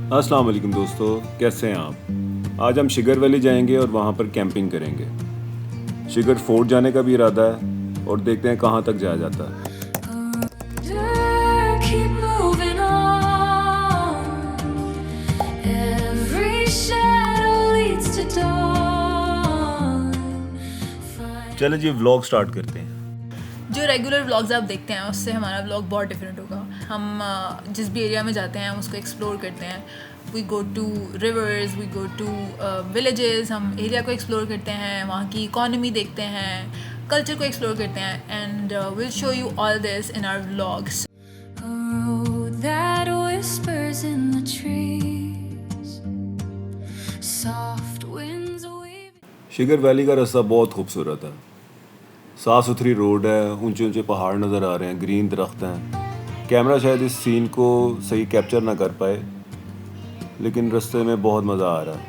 अस्सलाम वालेकुम दोस्तों, कैसे हैं आप? आज हम शिगर वैली जाएंगे और वहाँ पर कैंपिंग करेंगे। शिगर फोर्ट जाने का भी इरादा है और देखते हैं कहाँ तक जाया जाता है। Keep moving on. Every shadow leads to dawn. चले जी व्लॉग स्टार्ट करते हैं। जो रेगुलर व्लॉग्स आप देखते हैं उससे हमारा व्लॉग बहुत डिफरेंट होगा। हम जिस भी एरिया में जाते हैं हम उसको एक्सप्लोर करते हैं। We go to rivers, we go to villages, हम एरिया को एक्सप्लोर करते हैं, वहाँ की इकोनॉमी देखते हैं, कल्चर को एक्सप्लोर करते हैं and will show you all this in our vlogs. A road that whispers in the trees. Soft winds weaving. Shigar valley का रास्ता बहुत खूबसूरत है। साफ़ सुथरी रोड है, ऊंचे ऊंचे पहाड़ नज़र आ रहे हैं, ग्रीन दरख्त हैं। कैमरा शायद इस सीन को सही कैप्चर ना कर पाए, लेकिन रास्ते में बहुत मज़ा आ रहा है।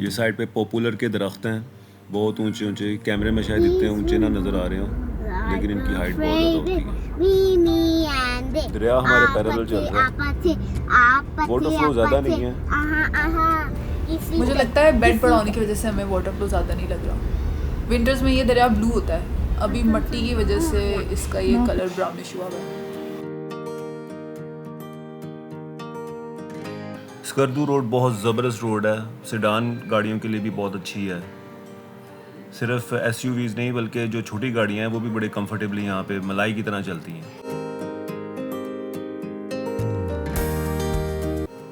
ये साइड पे पॉपुलर के दरख्त हैं, बहुत ऊंचे ऊंचे। कैमरे में शायद इतने ऊंचे ना नज़र आ रहे हों, लेकिन इनकी हाइट बहुत ज़्यादा होती है। दरिया हमारे पैरेलल चल रहा है, वाटर फ्लो ज़्यादा नहीं है। मुझे लगता है बेड पड़ा होने की वजह से हमें वाटर फ्लो ज़्यादा नहीं लग रहा। विंटर्स में ये दरिया ब्लू होता है, अभी मट्टी की वजह से इसका ये कलर ब्राउनिश हुआ है। स्कर्दू रोड बहुत ज़बरदस्त रोड है, सेडान गाड़ियों के लिए भी बहुत अच्छी है। सिर्फ एसयूवीज़ नहीं बल्कि जो छोटी गाड़ियाँ हैं वो भी बड़े कंफर्टेबली यहाँ पे मलाई की तरह चलती हैं।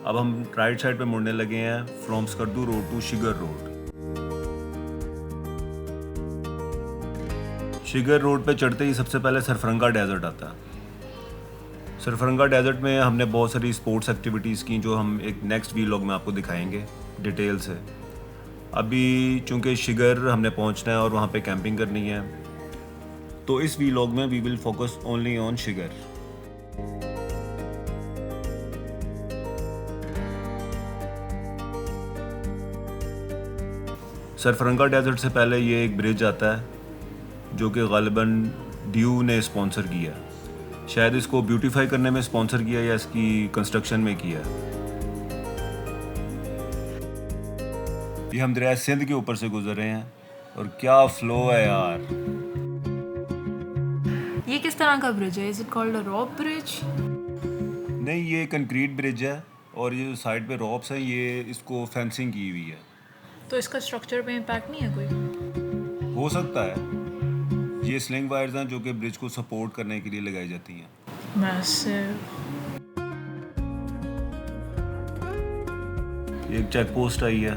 अब हम राइट साइड पे मुड़ने लगे हैं from Skardu road to Shigar road. Shigar road पे चढ़ते ही सबसे पहले सरफरंगा डेजर्ट आता है। सरफरंगा डेजर्ट में हमने बहुत सारी स्पोर्ट्स एक्टिविटीज़ की जो हम एक नेक्स्ट वीलॉग में आपको दिखाएंगे डिटेल से। अभी चूंकि शिगर हमने पहुंचना है और वहाँ पे कैंपिंग करनी है, तो इस वीलॉग में we will focus only on Shigar. Sarfaranga desert से पहले ये एक ब्रिज आता है जो कि गालिबन ड्यू ने स्पॉन्सर किया। शायद इसको ब्यूटीफाई करने में स्पॉन्सर किया या इसकी कंस्ट्रक्शन में किया। ये हम दरिया सिंध के ऊपर से गुजर रहे हैं और क्या फ्लो है यार। ये किस तरह का ब्रिज है? Is it called a rock bridge? नहीं, ये कंक्रीट ब्रिज है और ये जो साइड पे रॉप्स हैं ये इसको फेंसिंग की हुई है। तो इसका स्ट्रक्चर पे इम्पैक्ट नहीं है कोई? हो सकता है। ये स्लिंग वायर्स हैं जो कि ब्रिज को सपोर्ट करने के लिए लगाई जाती हैं। ये एक चेक पोस्ट आई है।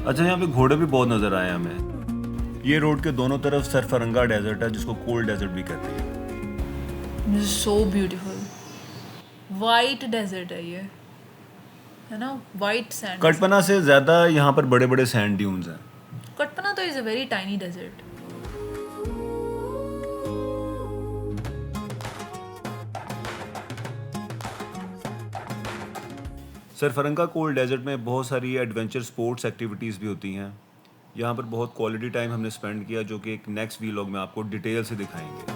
अच्छा, यहाँ पे घोड़े भी बहुत नज़र आए हमें। ये रोड के दोनों तरफ सरफरंगा डेजर्ट है जिसको कोल्ड डेजर्ट भी कहते हैं। सो ब्यूटीफुल वाइट डेजर्ट है ये, है ना? White sand. कटपना से ज़्यादा यहाँ पर बड़े बड़े सैंड ड्यून्स हैं। कटपना तो is a very tiny desert. Sarfaranga cold desert में बहुत सारी एडवेंचर स्पोर्ट्स एक्टिविटीज़ भी होती हैं। यहाँ पर बहुत क्वालिटी टाइम हमने स्पेंड किया जो कि एक नेक्स्ट वीलॉग में आपको डिटेल से दिखाएंगे।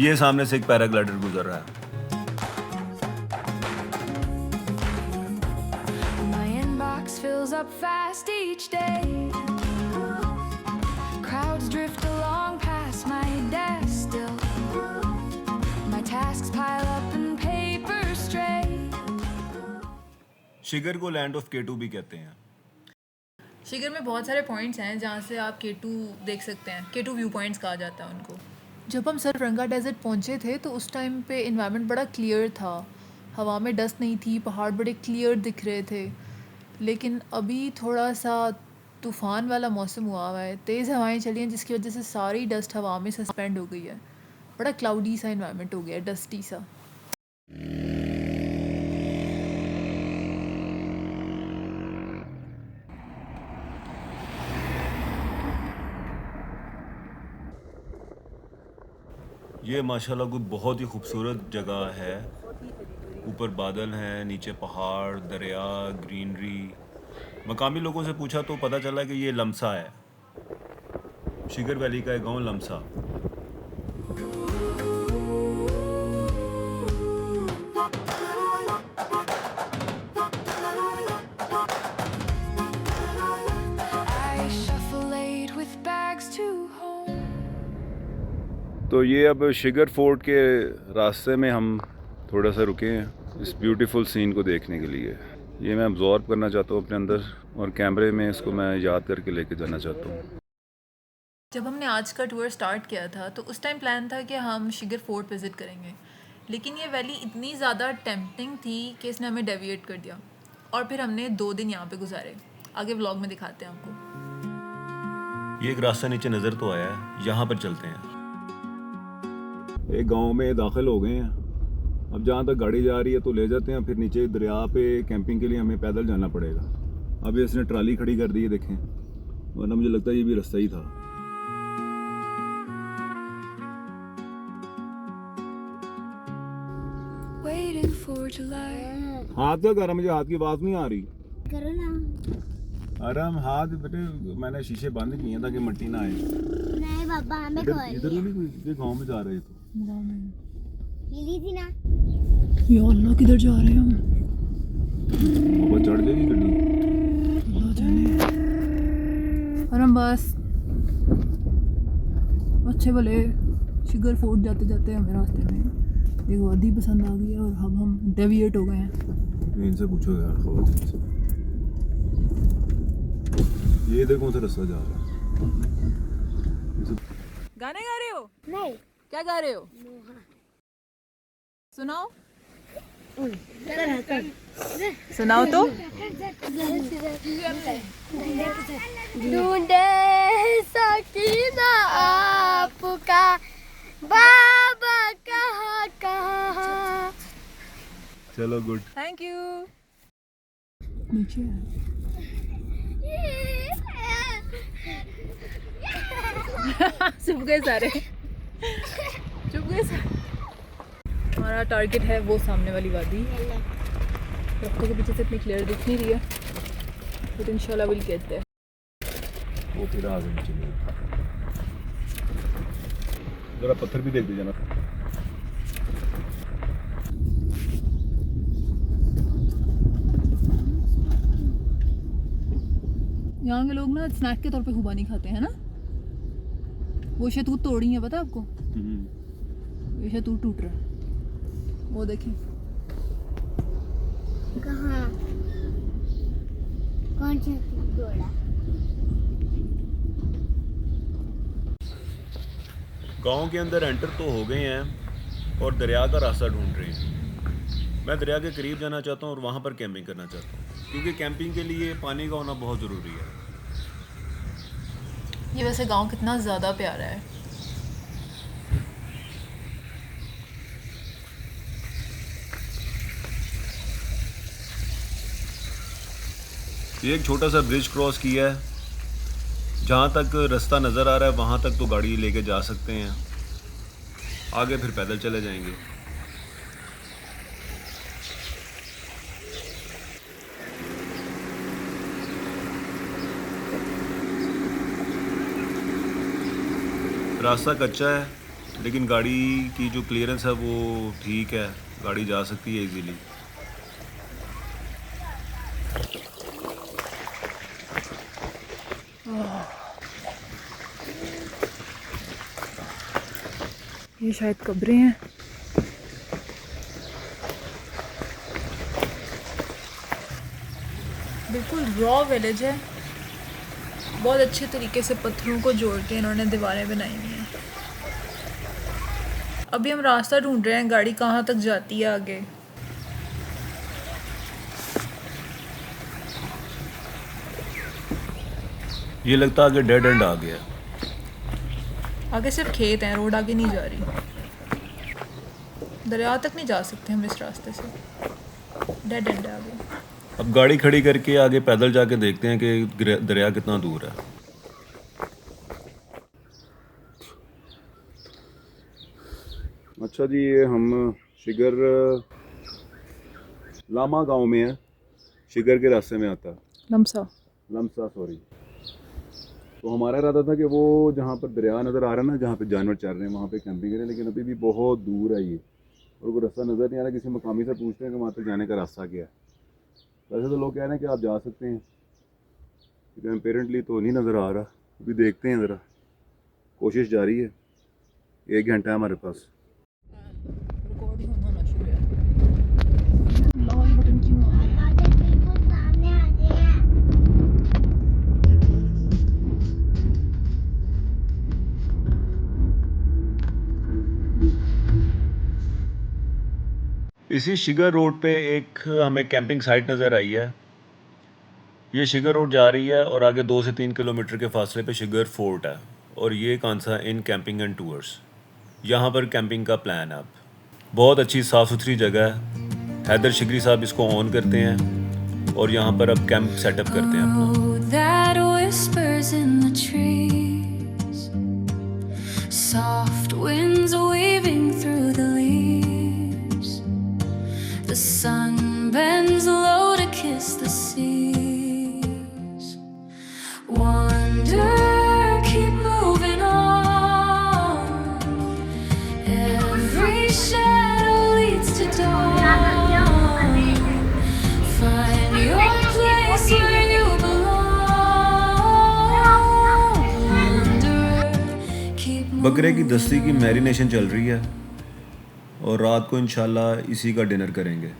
ये सामने से एक पैराग्लाइडर गुजर रहा है। My inbox fills up fast each day. Crowds drift along past my desk still. My tasks pile up and paper stray. Shigar को लैंड ऑफ केटू भी कहते हैं। शिगर में बहुत सारे पॉइंट्स हैं जहाँ से आप केटू देख सकते हैं। केटू व्यू पॉइंट्स कहा जाता है उनको। जब हम सरफरंगा डेजर्ट पहुँचे थे तो उस टाइम पे इन्वायरमेंट बड़ा क्लियर था, हवा में डस्ट नहीं थी, पहाड़ बड़े क्लियर दिख रहे थे। लेकिन अभी थोड़ा सा तूफ़ान वाला मौसम हुआ है, तेज़ हवाएं चली हैं जिसकी वजह से सारी डस्ट हवा में सस्पेंड हो गई है। बड़ा क्लाउडी सा इन्वायरमेंट हो गया है, डस्टी सा। ये माशाल्लाह कोई बहुत ही खूबसूरत जगह है। ऊपर बादल हैं, नीचे पहाड़, दरिया, ग्रीनरी। मकामी लोगों से पूछा तो पता चला कि ये लमसा है, शिगर वैली का एक गांव लमसा। तो ये अब शिगर फोर्ट के रास्ते में हम थोड़ा सा रुके हैं इस ब्यूटीफुल सीन को देखने के लिए। ये मैं अब्जॉर्ब करना चाहता हूँ अपने अंदर और कैमरे में इसको मैं याद करके लेके जाना चाहता हूँ। जब हमने आज का टूर स्टार्ट किया था तो उस टाइम प्लान था कि हम शिगर फोर्ट विज़िट करेंगे, लेकिन ये वैली इतनी ज़्यादा टेम्पटिंग थी कि इसने हमें डेविएट कर दिया और फिर हमने 2 दिन यहाँ पे गुजारे। आगे व्लॉग में दिखाते हैं आपको। ये एक रास्ता नीचे नज़र तो आया है, यहाँ पर चलते हैं। एक गांव में दाखिल हो गए हैं। अब जहाँ तक गाड़ी जा रही है तो ले जाते हैं, फिर नीचे दरिया पे कैंपिंग के लिए हमें पैदल जाना पड़ेगा। अब इसने ट्राली खड़ी कर दी है, देखें, वरना मुझे लगता है ये भी रास्ता ही था। Waiting for July. हाथ क्या कर रहा, मुझे हाथ की आवाज़ नहीं आ रही। करो ना। अरे हम हाथ बेटे, मैंने शीशे बंद किए ताकि मिट्टी ना आए। नहीं बाबा हमें इधर खोल इधर नहीं, कोई गांव में जा रहे तो हिली थी ना। या अल्लाह, किधर जा रहे हैं हम? बाबा चढ़ जाएगी गड्डी। अल्लाह जाने। और हम बस अच्छे भले शिगर फोर्ट जाते जाते हमें रास्ते में एक वादी पसंद आ गई है और अब हम डेविएट हो गए हैं। इनसे पूछो यार, खवातीन से। ये इधर कौन सा रास्ता जा रहा है? गाने गा रहे हो? नहीं क्या गा रहे हो? सुनाओ, सुनाओ तो। ढूंढे सकीना आपका बाबा कहाँ कहाँ। चलो गुड। Thank you. नीचे चुप गए सारे, चुप गए सारे। हमारा टारगेट है वो सामने वाली वादी। रास्तों के पीछे से इतनी क्लियर दिख नहीं रही है, बट इंशाल्लाह विल गेट देयर। वो फिर आ गए नीचे। जरा पत्थर भी देख दीजिए ना। यहाँ के लोग ना स्नैक के तौर पे खुबानी खाते हैं ना। वो शहतूत तोड़ी है, पता है आपको? ये शहतूत टूट रहा है, वो देखिए। कहाँ कौन सा तोड़ा? गांव के अंदर एंटर तो हो गए हैं और दरिया का रास्ता ढूंढ रहे हैं। मैं दरिया के करीब जाना चाहता हूँ और वहाँ पर कैंपिंग करना चाहता हूँ, क्योंकि कैंपिंग के लिए पानी का होना बहुत ज़रूरी है। ये वैसे गांव कितना ज़्यादा प्यारा है। ये एक छोटा सा ब्रिज क्रॉस किया है, जहाँ तक रास्ता नज़र आ रहा है वहाँ तक तो गाड़ी लेके जा सकते हैं, आगे फिर पैदल चले जाएंगे। रास्ता कच्चा है लेकिन गाड़ी की जो क्लियरेंस है वो ठीक है, गाड़ी जा सकती है इजीली। ये शायद कब्रें हैं। बिल्कुल रॉ विलेज है। बहुत अच्छे तरीके से पत्थरों को जोड़ के इन्होंने दीवारें बनाई हुई हैं। अभी हम रास्ता ढूंढ रहे हैं, गाड़ी कहाँ तक जाती है आगे। ये लगता है आगे डेड एंड आ गया। आगे सिर्फ खेत हैं, रोड आगे नहीं जा रही। दरिया तक नहीं जा सकते हम इस रास्ते से, डेड एंड है आगे। अब गाड़ी खड़ी करके आगे पैदल जाके देखते हैं कि दरिया कितना दूर है। अच्छा जी, ये हम शिगर लामा गांव में है, शिगर के रास्ते में आता है। लमसा सॉरी। तो हमारा इरादा था कि वो जहाँ पर दरिया नज़र आ रहा है ना, जहाँ पे जानवर चल रहे हैं, वहाँ पे कैंपिंग करें, लेकिन अभी भी बहुत दूर है ये और वो रास्ता नज़र नहीं आ रहा। किसी मकामी से पूछते हैं कि वहाँ तक जाने का रास्ता क्या है। वैसे तो लोग कह रहे हैं कि आप जा सकते हैं, लेकिन अपेरेंटली तो नहीं नज़र आ रहा। अभी देखते हैं, ज़रा कोशिश जारी है। 1 घंटा है हमारे पास। रिकॉर्ड ही होना शुरू है। बिल्कुल सामने आ गए। इसी शिगर रोड पे एक हमें कैंपिंग साइट नज़र आई है। ये शिगर रोड जा रही है और आगे 2 से 3 किलोमीटर के फासले पे शिगर फोर्ट है और ये कांसा इन कैंपिंग एंड टूर्स। यहाँ पर कैंपिंग का प्लान है। अब बहुत अच्छी साफ़ सुथरी जगह है। हैदर शिगरी साहब इसको ऑन करते हैं और यहाँ पर अब कैंप सेटअप करते हैं अपना। Oh, that whispers in the trees, soft winds weaving through the leaves. The sun bends low to kiss the seas. Wonder, keep moving on. Every shadow leads to dawn. Find your place where you belong. Wonder, keep बकरे की moving दस्ती की marination चल रही है और रात को इंशाल्लाह इसी का डिनर करेंगे।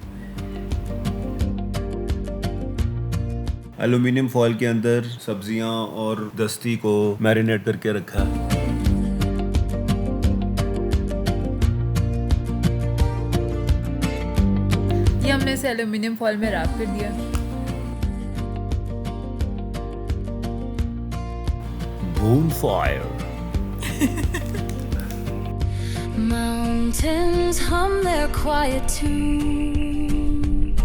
एल्युमिनियम फॉयल के अंदर सब्जियां और दस्ती को मैरिनेट करके रखा है। ये हमने इसे एल्युमिनियम फॉयल में रैप कर दिया। बून fire. Mountains hum their quiet tune,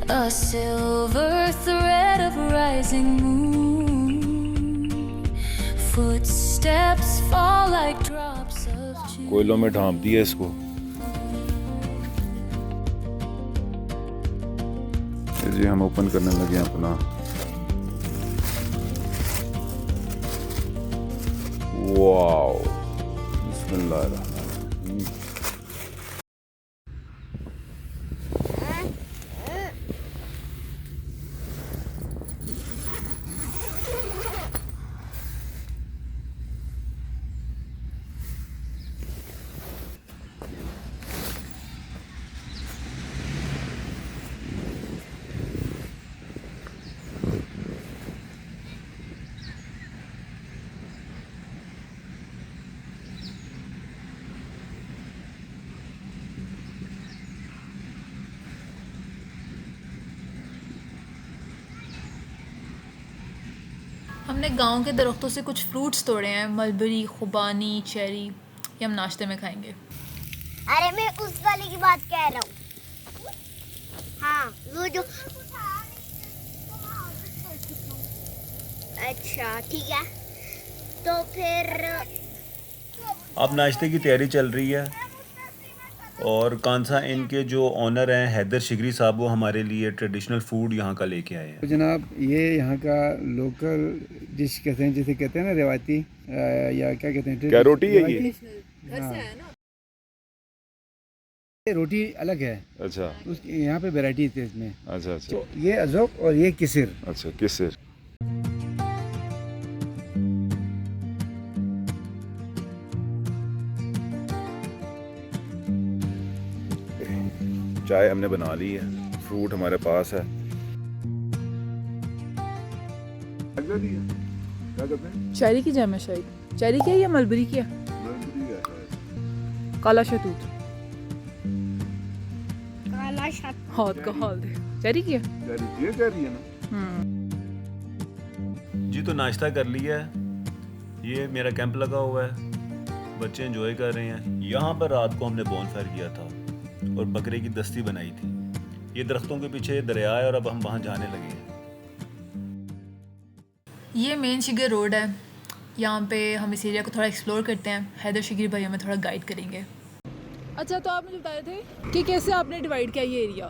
a silver thread of rising moon. Footsteps fall like drops of dew. कोयलों में ढांप दिया इसको। जी हम ओपन करने लगे हैं अपना। वाओ, बिस्मिल्लाह। हमने गांव के दरख्तों से कुछ फ्रूट्स तोड़े हैं, मलबरी, खुबानी, चेरी। ये हम नाश्ते में खाएंगे। अरे मैं उस वाले की बात कह रहा हूँ। हाँ वो जो अच्छा ठीक है तो फिर अब नाश्ते की तैयारी चल रही है और कांसा इन के जो ऑनर हैं हैदर शिगरी साहब, वो हमारे लिए ट्रेडिशनल फूड यहाँ का लेके आए हैं। तो जनाब ये यहाँ का लोकल डिश कहते हैं, जिसे कहते हैं ना रिवायती या क्या कहते हैं, क्या रोटी है ये? घर से आया ना। ये रोटी अलग है। अच्छा यहाँ पे वैरायटी थी इसमें। अच्छा अच्छा तो ये अजोक और ये किसिर। अच्छा किससे? चाय हमने बना ली है, फ्रूट हमारे पास है। चेरी की जैम है शायद। चेरी की है या मलबरी की है? काला शहतूत। काला शत हाथ का हाल दे। चेरी की है? जी तो नाश्ता कर लिया है। ये मेरा कैंप लगा हुआ है, बच्चे एंजॉय कर रहे हैं। यहाँ पर रात को हमने बॉनफायर किया था और बकरे की दस्ती बनाई थी। ये दरख्तों के पीछे दरिया है और अब हम वहाँ जाने लगे हैं। ये मेन शिगर रोड है। यहाँ पे हम इस एरिया को थोड़ा एक्सप्लोर करते हैं। हैदर शिगरी भाई हमें थोड़ा गाइड करेंगे। अच्छा तो आप मुझे बता रहे थे कि कैसे आपने डिवाइड किया ये एरिया?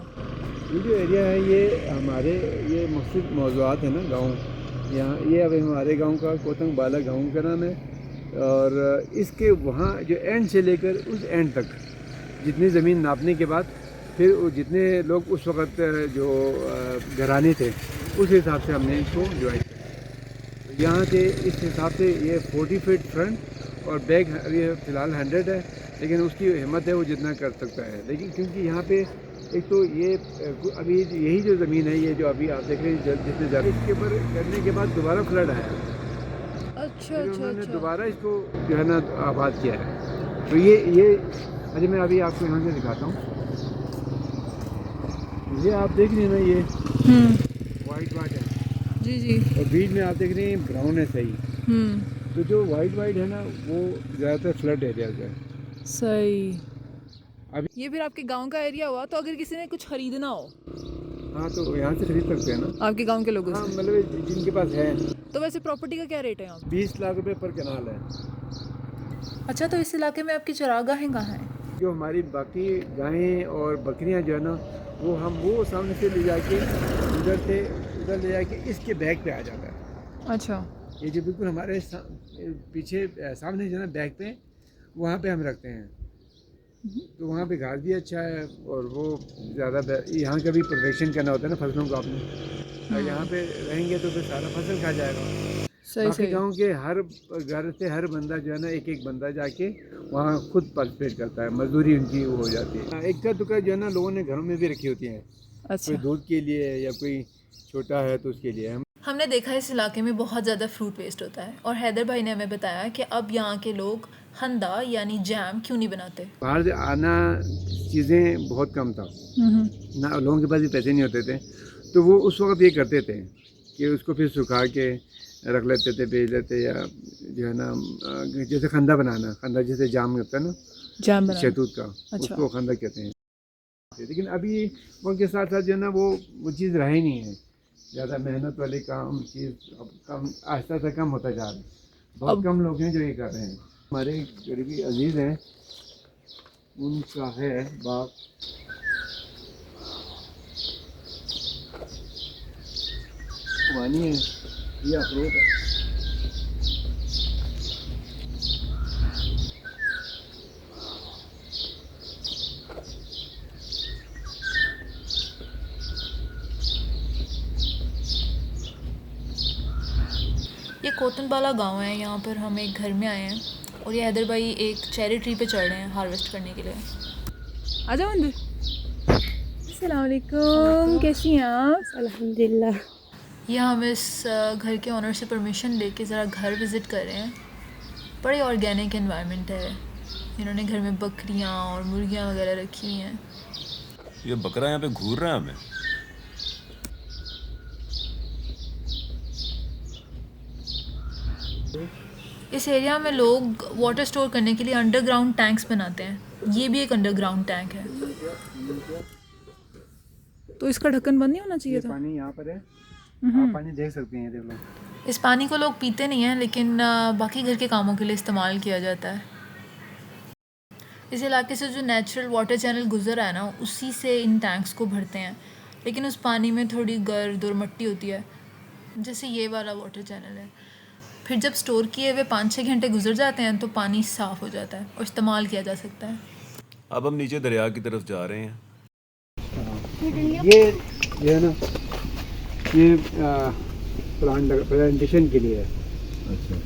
ये जो एरिया है ये हमारे ये मुख्तलिफ मौज़ूआत है ना गाँव। यहाँ ये अब हमारे गांव का कोतंग बाला गांव का नाम है और इसके वहाँ जो एंड से लेकर उस एंड तक जितनी ज़मीन नापने के बाद फिर जितने लोग उस वक़्त जो घराने थे उस हिसाब से हमने इसको डिवाइड किया। यहाँ से इस हिसाब से ये 40 फीट फ्रंट और बैग अभी फ़िलहाल 100 है, लेकिन उसकी हिम्मत है वो जितना कर सकता है। लेकिन क्योंकि यहाँ पे एक तो ये अभी यही जो ज़मीन है, ये जो अभी आप देख रहे हैं जितने ज़्यादा, इसके ऊपर करने के बाद दोबारा फ्लड आया, अच्छा फिर अच्छा उन्होंने अच्छा। दोबारा इसको जो है ना आबाद किया है। तो ये अरे मैं अभी आपको यहाँ से दिखाता हूँ। ये आप देख रहे हैं ना, ये वाइट वाइट है जी जी। और बीच में आप देख रहे हैं ब्राउन है सही। तो जो वाइट वाइट है ना वो ज़्यादातर फ्लड एरियाज है। सही। अभी ये फिर आपके गांव का एरिया हुआ, तो अगर किसी ने कुछ खरीदना हो हाँ तो यहाँ से खरीद सकते हैं ना। आपके गांव के लोगों हाँ से, मतलब जिनके पास है। तो वैसे प्रॉपर्टी का क्या रेट है यहाँ पे? 20 लाख रुपए पर कनाल है। अच्छा, तो इस इलाके में आपकी चरागाहें कहाँ हैं? जो हमारी बाकी गायें और बकरियां जो है ना, वो सामने से ले जाके उधर ले जाके इसके बैग पे आ जाता है। अच्छा। ये जो बिल्कुल हमारे पीछे सामने जो है ना बैग पे, वहाँ पे हम रखते हैं। तो वहाँ पे घास भी अच्छा है और वो ज़्यादा यहाँ का भी प्रोटेक्शन करना होता है ना फसलों को आपने। और यहाँ पे रहेंगे तो फिर सारा फसल खा जाएगा। सही बाकी सही। गांव के हर घर से हर बंदा जो है ना, एक बंदा जाके वहाँ खुद पार्टिसिपेट करता है, मजदूरी उनकी वो हो जाती है। इक्का दुक्का जो है ना लोगों ने घरों में भी रखी होती हैं, कोई अच्छा। दूध के लिए या कोई छोटा है तो उसके लिए। हमने देखा इस इलाके में बहुत ज़्यादा फ्रूट वेस्ट होता है, और हैदर भाई ने हमें बताया कि अब यहाँ के लोग हंदा यानी जैम क्यों नहीं बनाते। बाहर से आना चीज़ें बहुत कम था ना, लोगों के पास भी पैसे नहीं होते थे, तो वो उस वक्त ये करते थे कि उसको फिर सुखा के रख लेते थे, बेच लेते, या जो है ना जैसे खंदा बनाना, खंदा जैसे जाम होता है ना जैम शहतूत का, अच्छा। उसको खंदा कहते हैं। लेकिन अभी वक्त के साथ साथ जो है ना वो चीज़ रही नहीं है। ज़्यादा मेहनत वाले काम चीज़ अब कम आहिस्ता आहिस्ता कम होता जा रहा है। बहुत कम लोग हैं जो ये कर रहे हैं। हमारे गरीबी अजीज़ हैं, उनका है बाग, खुबानी है, ये अखरोट है। ये कोतनबाला गांव है, यहाँ पर हम एक घर में आए हैं, और ये हैदर भाई एक चेरी ट्री पे चढ़ रहे हैं हार्वेस्ट करने के लिए। आ जाओ अंदर। अस्सलाम वालेकुम, कैसी हैं आप? अल्हम्दुलिल्लाह। ये हम इस घर के ऑनर से परमिशन लेके ज़रा घर विज़िट कर रहे हैं। बड़े ऑर्गेनिक एनवायरनमेंट है, इन्होंने घर में बकरियाँ और मुर्गियाँ वगैरह रखी हुई हैं। ये बकरा यहाँ पे घूर रहा है हमें। इस एरिया में लोग वाटर स्टोर करने के लिए अंडरग्राउंड टैंक्स बनाते हैं। ये भी एक अंडरग्राउंड टैंक है। तो इसका ढक्कन बंद नहीं होना चाहिए ये था? पानी यहाँ पर है, आप पानी देख सकते हैं, देख लो। इस पानी को लोग पीते नहीं हैं, लेकिन बाकी घर के कामों के लिए इस्तेमाल किया जाता है। इस इलाके से जो नेचुरल वाटर चैनल गुजर रहा है ना, उसी से इन टैंक्स को भरते हैं, लेकिन उस पानी में थोड़ी गर्द और मिट्टी होती है, जैसे ये वाला वाटर चैनल है। फिर जब स्टोर किए हुए 5-6 घंटे गुजर जाते हैं तो पानी साफ़ हो जाता है और इस्तेमाल किया जा सकता है। अब हम नीचे दरिया की तरफ जा रहे हैं। ये है ना, ये प्लांटेशन के लिए है। अच्छा,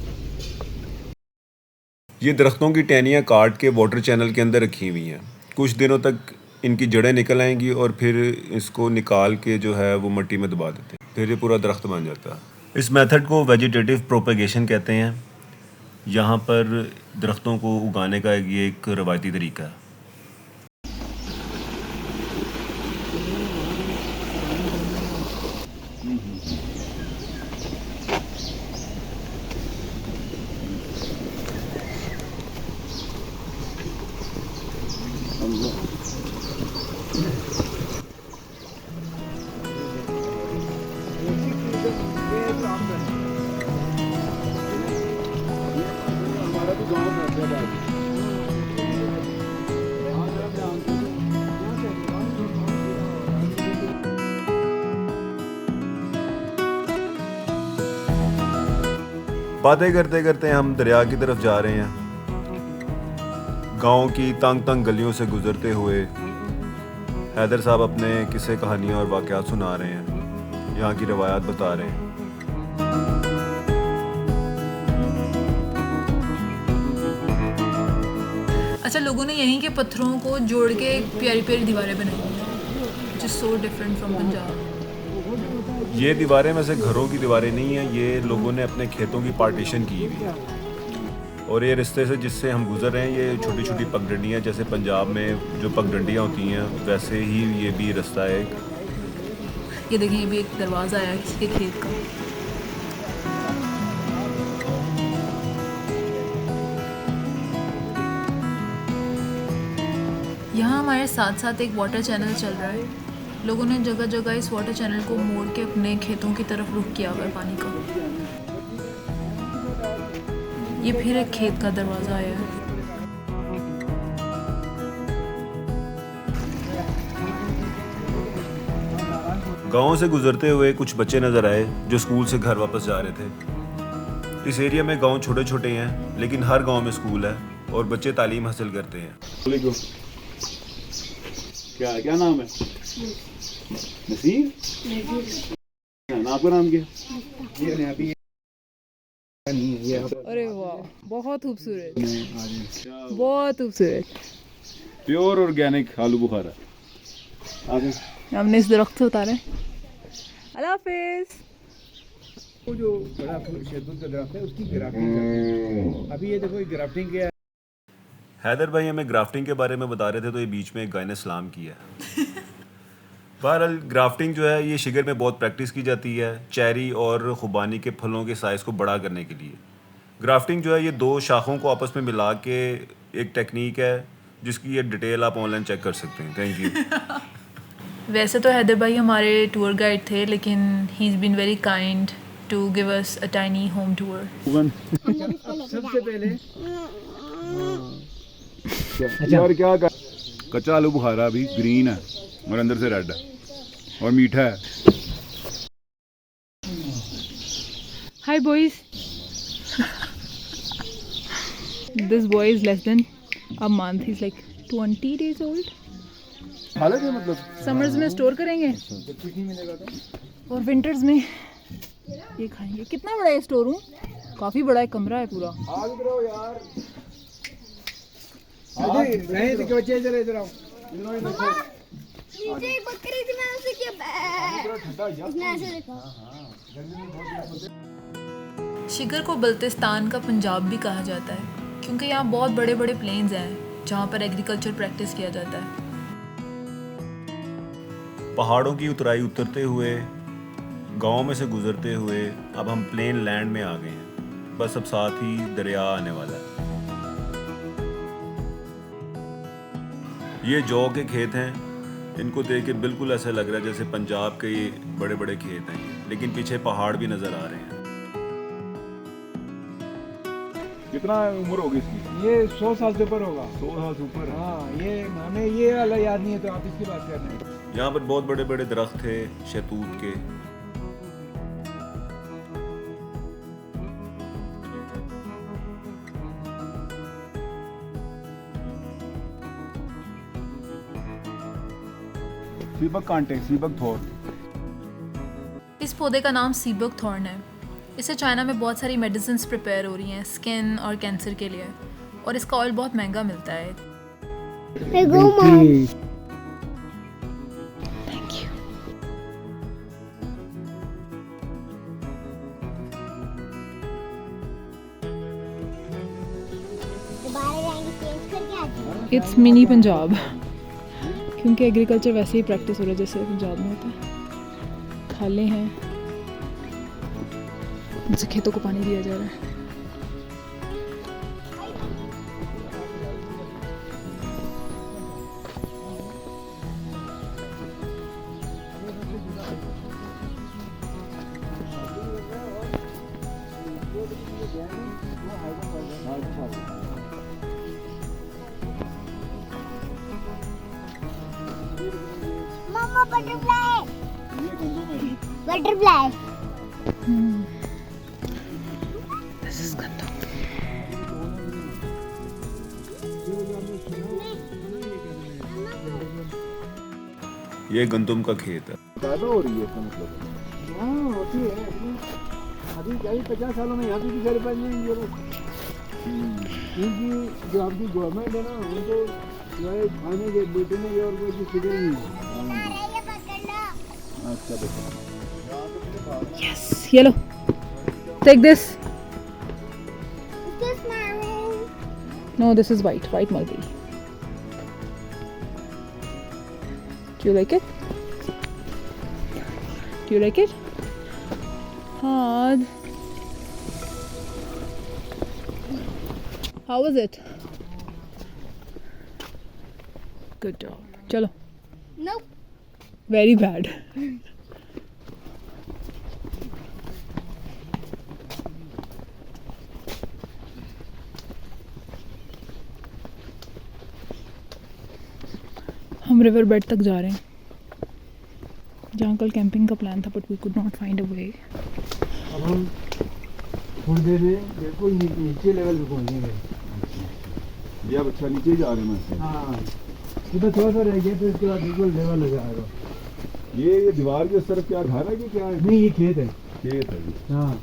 ये दरख्तों की टहनियाँ काट के वाटर चैनल के अंदर रखी हुई हैं। कुछ दिनों तक इनकी जड़ें निकल आएंगी और फिर इसको निकाल के जो है वो मिट्टी में दबा देते हैं, फिर ये पूरा दरख्त बन जाता है। इस मेथड को वेजिटेटिव प्रोपेगेशन कहते हैं। यहाँ पर दरख्तों को उगाने का ये एक रवायती तरीका है। हमारा भी गाँव में हैदराबाद। बातें करते करते हम दरिया की तरफ जा रहे हैं। गांव की तंग तंग गलियों से गुजरते हुए हैदर साहब अपने किस्से कहानियाँ और वाक़यात सुना रहे हैं, यहाँ की रवायात बता रहे हैं। यहीं के पत्थरों को जोड़ के प्यारी प्यारी दीवारें बनाई हैं, which is so different from Punjab. ये दीवारें वैसे घरों की दीवारें नहीं हैं, ये लोगों ने अपने खेतों की पार्टीशन की हुई है। और ये रिश्ते से जिससे हम गुजर रहे हैं, ये छोटी छोटी पगडंडियाँ, जैसे पंजाब में जो पगडंडियाँ होती हैं वैसे ही ये भी रास्ता है एक। ये देखिए, ये भी एक दरवाज़ा आया किसी के खेत का। यहाँ हमारे साथ साथ एक वाटर चैनल चल रहा है। लोगों ने जगह जगह इस वाटर चैनल को मोड़ के अपने खेतों की तरफ रुख किया हुआ है पानी का। ये फिर एक खेत का दरवाज़ा आया है। गाँव से गुजरते हुए कुछ बच्चे नज़र आए जो स्कूल से घर वापस जा रहे थे। इस एरिया में गांव छोटे छोटे हैं, लेकिन हर गांव में स्कूल है और बच्चे तालीम हासिल करते हैं। क्या नाम है? नसीर। आपका नाम क्या? अरे वाह, बहुत खूबसूरत, बहुत खूबसूरत। प्योर ऑर्गेनिक आलू बुखारा। आगे हमने इस दरख्त से उतारे। अल्लाह हाफिज़। वो जो बड़ा शहतूत का दरख्त है उसकी ग्राफ्टिंग करते हैं। अभी ये देखो, ग्राफ्टिंग क्या है। हैदर भाई हमें ग्राफ्टिंग के बारे में बता रहे थे, तो ये बीच में एक गाय ने सलाम किया। बहरहाल ग्राफ्टिंग जो है ये शिगर में बहुत प्रैक्टिस की जाती है, चेरी और खुबानी के फलों के साइज़ को बड़ा करने के लिए। ग्राफ्टिंग जो है ये दो शाखों को आपस में मिला के एक टेक्निक है, जिसकी ये डिटेल आप ऑनलाइन चेक कर सकते हैं। Thank you. वैसे तो हैदर भाई हमारे टूर गाइड थे, लेकिन he is been very kind to give us a tiny home tour. सबसे पहले यार क्या कच्चा आलू बुखारा अभी ग्रीन है और अंदर से रेड है और मीठा है। Hi boys. This boy is less than a month, he is like 20 days old। हालत है मतलब समर्स में स्टोर करेंगे और विंटर्स में ये खाएंगे। कितना बड़ा है स्टोर रूम? काफ़ी बड़ा है, कमरा है पूरा। यार नहीं तो बच्चे इधर इधर आओ, नीचे एक बकरी थी, मैं उसे किया उसने ऐसे देखा। शिगर को बल्तिस्तान का पंजाब भी कहा जाता है, क्योंकि यहाँ बहुत बड़े बड़े प्लेन्स हैं जहाँ पर एग्रीकल्चर प्रैक्टिस किया जाता है। पहाड़ों की उतराई उतरते हुए, गाँव में से गुजरते हुए अब हम प्लेन लैंड में आ गए हैं। बस अब साथ ही दरिया आने वाला है। ये जौ के खेत हैं। इनको देख के बिल्कुल ऐसा लग रहा है जैसे पंजाब के ये बड़े बड़े खेत हैं, लेकिन पीछे पहाड़ भी नज़र आ रहे हैं। कितना उम्र होगी इसकी? ये 100 साल से ऊपर होगा। 100 साल से ऊपर? हाँ, ये हमें ये वाला याद नहीं है, तो आप इसकी बात कर रहे हैं। यहाँ पर बहुत बड़े बड़े दरख्त थे शहतूत के। सीबक कांटे, सीबक थॉर्न। इस पौधे का नाम सीबक थॉर्न है। इससे चाइना में बहुत सारी मेडिसिन्स प्रिपेयर हो रही हैं स्किन और कैंसर के लिए, और इसका ऑयल बहुत महंगा मिलता है। Thank you. It's mini Punjab, क्योंकि एग्रीकल्चर वैसे ही प्रैक्टिस हो रहा है जैसे पंजाब में होता है। खाले हैं, इनसे खेतों को पानी दिया जा रहा है। मम्मा बटरफ्लाई, बटरफ्लाई। This is गंदम। ये गंदम का खेत है। पैदा हो रही है इसका मतलब? हाँ, होती है। अभी 40-50 सालों में यहाँ भी घर बन जाएंगे। क्योंकि जो आपकी गवर्नमेंट है ना, उनको ये खाने के बैठने के और कोई फिक्र नहीं है। ये पकड़ लो। अच्छा बेटा Yes, yellow. Take this. Kiss my ring. No, this is white. White mulberry. Do you like it? Do you like it? Hard. How was it? Good job. Chalo. Nope. Very bad. हम river bed तक जा रहे हैं जहाँ कल camping का plan था, but we could not find a way. अब हम थोड़ी देर में बिल्कुल नीचे लेवल पे पहुँचेंगे। ये अब अच्छा नीचे ही जा रहे हैं वैसे। हाँ इधर थोड़ा सा रह गया तो इसके बाद बिल्कुल लेवल हो जाएगा। ये दीवार के उस तरफ क्या घर है कि क्या है? नहीं ये खेत है। खेत है ये। हाँ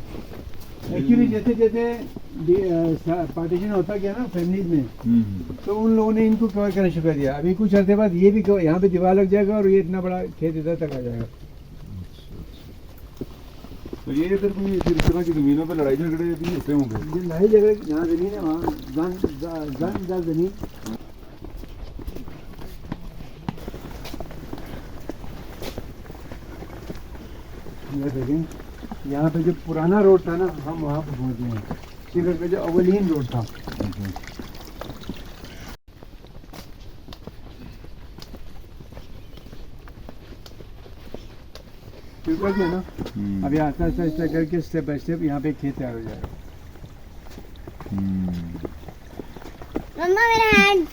एक्चुअली जैसे जैसे पार्टीशन होता गया ना फैमिलीज में, तो उन लोगों ने इनको कवर करना शुरू कर दिया। अभी कुछ अर्से बाद ये भी यहाँ पे दीवार लग जाएगा और ये इतना बड़ा खेत इधर तक आ जाएगा। तो ये इधर कोई फिर इस तरह की जमीनों पे लड़ाई झगड़े भी होते होंगे। ये लड़ाई झगड़े जहाँ जमीन है वहाँ जन जमीन। ये देखें यहाँ पे जो पुराना रोड था ना, हम वहाँ पे पहुँच गए हैं। शिखर पे जो अवलीन रोड था, शिखर पे ना, अभी आस्ता आस्ता आस्ता करके स्टेप बाय स्टेप यहाँ पे खेत तैयार हो जाएगा। मम्मा मेरा हैंड।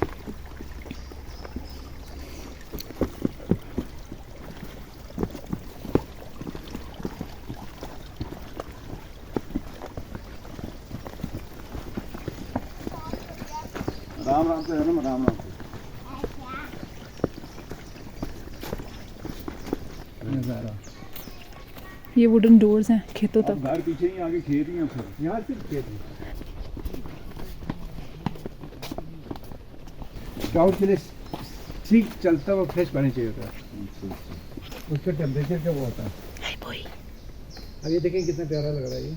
राम राम से है ना, राम राम से। नज़ारा ये वुडन डोर्स हैं खेतों तक। घर पीछे ही आगे खेत ही हैं फिर। यहाँ सिर्फ खेत है। स्काउट के लिए ठीक चलता हुआ फ्रेश पानी चाहिए होता है, उसका टेम्परेचर क्या वो होता है। अब ये देखें कितना प्यारा लग रहा है ये।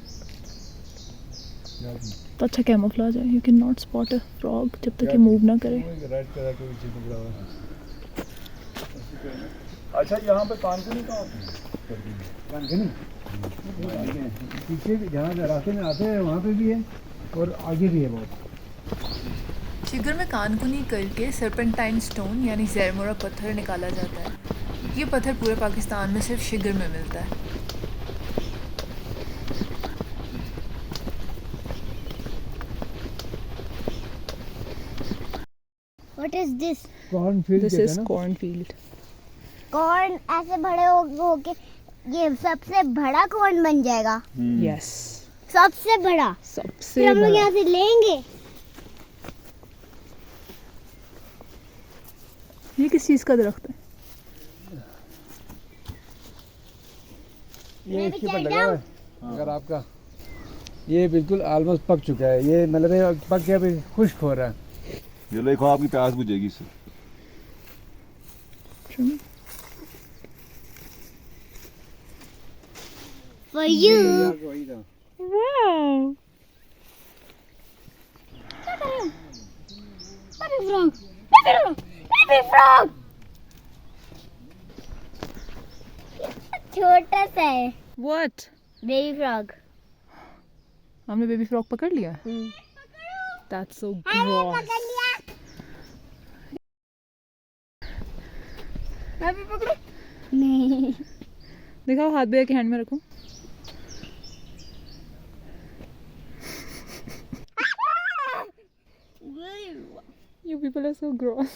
तो अच्छा कैमोफ्लेज है, you can not spot a frog जब तक ये मूव ना करे। रेड कलर के पीछे निकला हुआ है। अच्छा यहाँ पे कानकुनी कहाँ होती है? कानकनी पीछे भी जहाँ रास्ते में आते हैं वहाँ पे भी है और आगे भी है बहुत। शिगर में कानकुनी करके सर्पेंटाइन स्टोन यानी जैरमोरा पत्थर निकाला जाता है। ये पत्थर पूरे पाकिस्तान में सिर्फ शिगर में मिलता है। What is this? Cornfield this कहते इज हैं ना। कॉर्नफील्ड। कॉर्न ऐसे बड़े होके ये सबसे बड़ा कॉर्न बन जाएगा। यस, सबसे बड़ा। सबसे फिर हम लोग बड़ा। यहाँ से लेंगे। ये किस चीज़ का दरख्त है? ये मैं इसके भी ऊपर चल लगा हुआ है। अगर आपका ये बिल्कुल ऑलमोस्ट पक चुका है, ये मतलब ये पक के अभी खुश्क हो रहा है। ये देखो आपकी प्यास बुझेगी इससे। For you. वही था। Wow, Baby frog. Baby frog. Baby frog. छोटा सा है व्हाट? Baby frog. हमने बेबी फ्रॉग पकड़ लिया। That's so gross. पकड़ लिया। मैं भी पकड़ूं? नहीं। दिखाओ, हाथ भैया के हैंड में रखो। You people are so gross.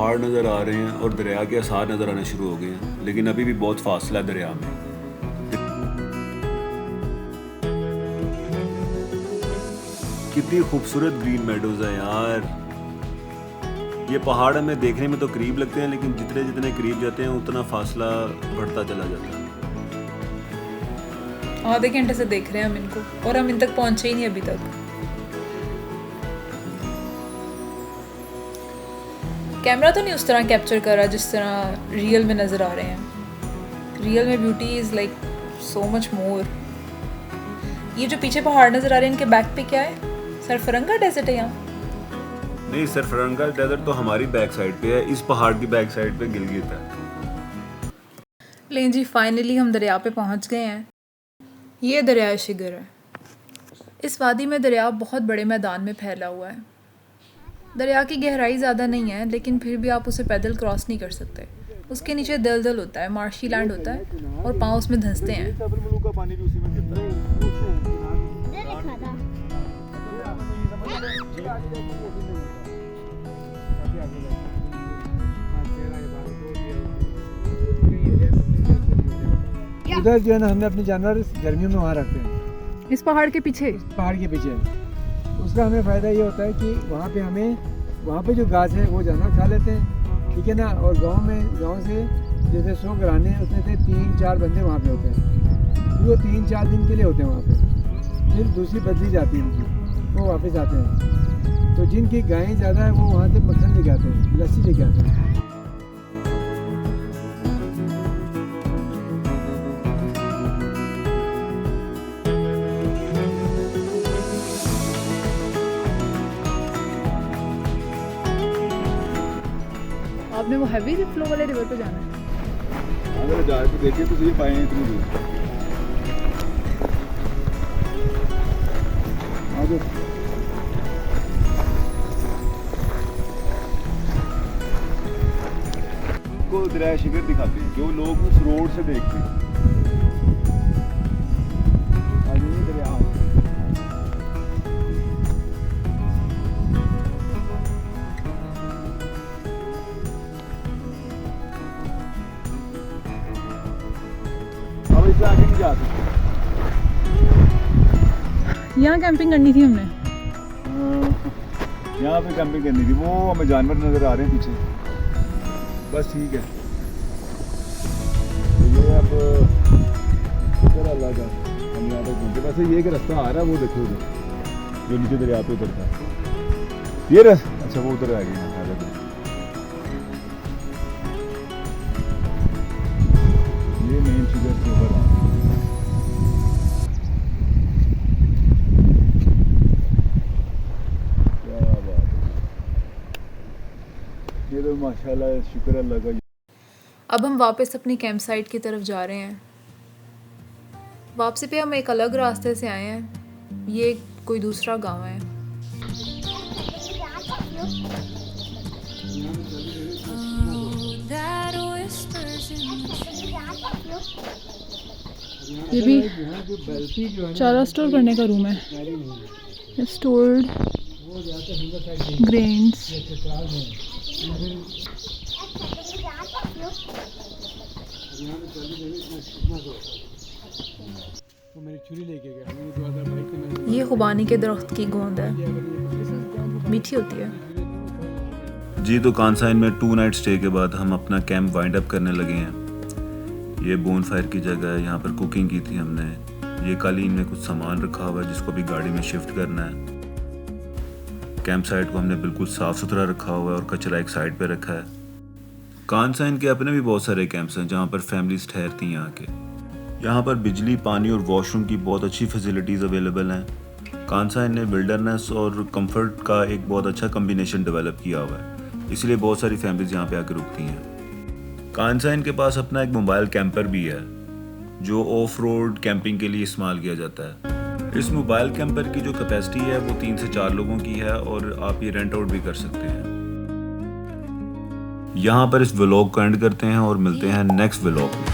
पहाड़ नज़र आ रहे हैं और दरिया के आसार नज़र आने शुरू हो गए हैं, लेकिन अभी भी बहुत फासला है दरिया में। कितनी खूबसूरत ग्रीन मेडोज है यार। ये पहाड़ हमें देखने में तो करीब लगते हैं, लेकिन जितने जितने करीब जाते हैं उतना फासला बढ़ता चला जाता है। आधे घंटे से देख रहे हैं हम इनको और हम इन तक पहुंचे ही नहीं अभी तक। कैमरा तो नहीं उस तरह कैप्चर कर रहा जिस तरह रियल में नज़र आ रहे हैं। रियल में beauty is like so much more. ये जो पीछे पहाड़ नज़र आ रहे हैं इनके बैक पे क्या है? सरफरंगा डेजर्ट है यहाँ? नहीं, सरफरंगा डेजर्ट तो हमारी बैक साइड पे है, इस पहाड़ की बैक साइड पे गिलगित है। लेकिन जी फाइनली हम दरिया पे पहुँच गए हैं। ये दरिया शिगर है। इस वादी में दरिया बहुत बड़े मैदान में फैला हुआ है। दरिया की गहराई ज़्यादा नहीं है, लेकिन फिर भी आप उसे पैदल क्रॉस नहीं कर सकते। उसके नीचे दलदल होता है, मार्शी लैंड होता है और पाँव उसमें धंसते हैं। उधर जो है ना, हमने अपने जानवर गर्मियों में वहाँ रखते हैं, इस पहाड़ के पीछे। पहाड़ के पीछे। उसका हमें फ़ायदा ये होता है कि वहाँ पे जो घास है वो जानवर खा लेते हैं, ठीक है ना। और गांव से जैसे 100 घराने होते थे, 3-4 बंदे वहाँ पे होते हैं। वो 3-4 दिन के लिए होते हैं वहाँ पे, फिर दूसरी बदली जाती है उनकी, वो वापस आते हैं। तो जिनकी गायें ज़्यादा है वो वहाँ से मक्खन लेके आते हैं, लस्सी लेके आते हैं। आपने वो हैवी फ्लो वाले रिवर पे जाना है? अगर जा के देखिए तो ये पाए इतनी दूर। को दरिया शिगर दिखाते हैं जो लोग उस रोड से देखते हैं। अब इससे आगे नहीं जा सकते। यहाँ कैंपिंग करनी थी हमने। यहाँ पे कैंपिंग करनी थी, वो हमें जानवर नज़र आ रहे हैं पीछे। बस ठीक है, तो ये अब शुक्र अल्लाह का हम यहाँ तक पहुँचे। वैसे ये एक रास्ता आ रहा है, वो देखो जो नीचे दरिया पे उतरता है। ये रास्ता, अच्छा वो उतर आ गया। ये मेन शुगर के ऊपर है। क्या बात है, ये तो माशाल्लाह शुक्र अल्लाह का। अब हम वापस अपनी कैंप साइट की तरफ जा रहे हैं। वापसी पे हम एक अलग रास्ते से आए हैं। ये कोई दूसरा गांव है। ये भी चारा स्टोर करने का रूम है। Stored grains. ये खुबानी के दरख्त की गोंद है, मीठी होती है। जी, तो कांसाइन में 2 नाइट स्टे के बाद हम अपना कैंप वाइंड अप करने लगे हैं। ये बोन फायर की जगह है, यहाँ पर कुकिंग की थी हमने। ये कालीन में कुछ सामान रखा हुआ है जिसको भी गाड़ी में शिफ्ट करना है। कैंप साइट को हमने बिल्कुल साफ़ सुथरा रखा हुआ है और कचरा एक साइड पे रखा है। कांसाइन के अपने भी बहुत सारे कैंप्स हैं जहाँ पर फैमिलीज ठहरती हैं आके। यहाँ पर बिजली, पानी और वॉशरूम की बहुत अच्छी फैसिलिटीज़ अवेलेबल हैं। कांसाइन ने विल्डरनेस और कंफर्ट का एक बहुत अच्छा कम्बिनेशन डेवलप किया हुआ है, इसलिए बहुत सारी फैमिलीज यहाँ पे आके रुकती हैं। कांसाइन के पास अपना एक मोबाइल कैंपर भी है जो ऑफ रोड कैंपिंग के लिए इस्तेमाल किया जाता है। इस मोबाइल कैंपर की जो कैपेसिटी है वो 3 से 4 लोगों की है और आप ये रेंट आउट भी कर सकते हैं। यहाँ पर इस व्लॉग को एंड करते हैं और मिलते हैं नेक्स्ट व्लॉग में।